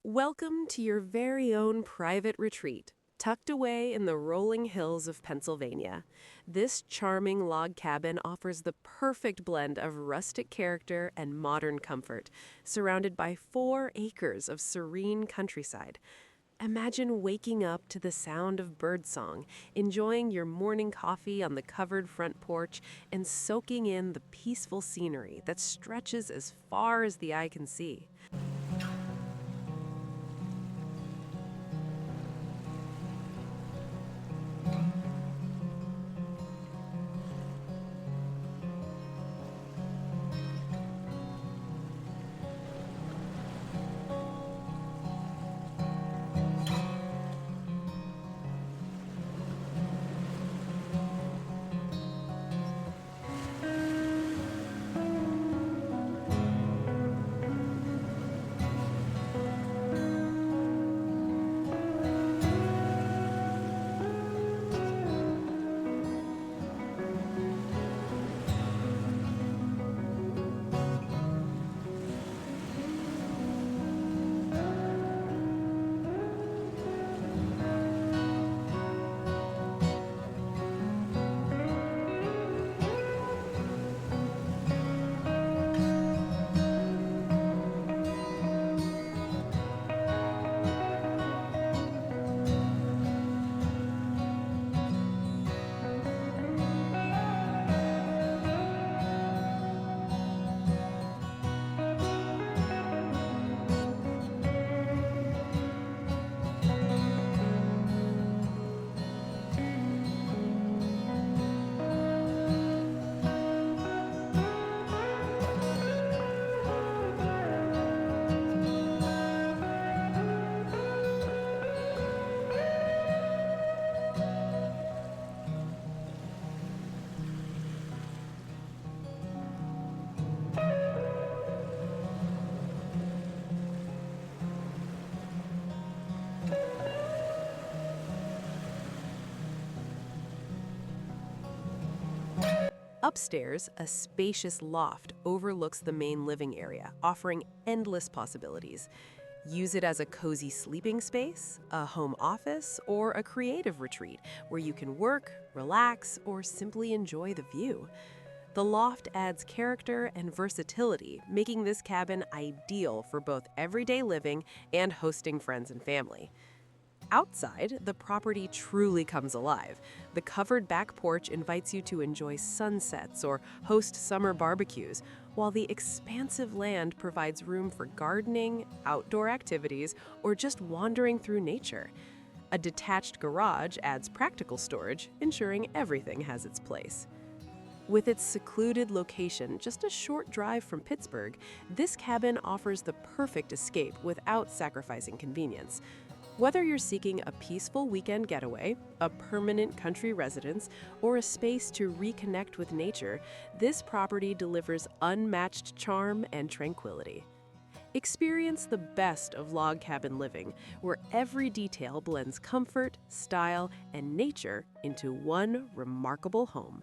Welcome to your very own private retreat, tucked away in the rolling hills of Pennsylvania. This charming log cabin offers the perfect blend of rustic character and modern comfort, surrounded by 4 acres of serene countryside. Imagine waking up to the sound of birdsong, enjoying your morning coffee on the covered front porch, and soaking in the peaceful scenery that stretches as far as the eye can see. Upstairs, a spacious loft overlooks the main living area, offering endless possibilities. Use it as a cozy sleeping space, a home office, or a creative retreat where you can work, relax, or simply enjoy the view. The loft adds character and versatility, making this cabin ideal for both everyday living and hosting friends and family. Outside, the property truly comes alive. The covered back porch invites you to enjoy sunsets or host summer barbecues, while the expansive land provides room for gardening, outdoor activities, or just wandering through nature. A detached garage adds practical storage, ensuring everything has its place. With its secluded location just a short drive from Pittsburgh, this cabin offers the perfect escape without sacrificing convenience. Whether you're seeking a peaceful weekend getaway, a permanent country residence, or a space to reconnect with nature, this property delivers unmatched charm and tranquility. Experience the best of log cabin living, where every detail blends comfort, style, and nature into one remarkable home.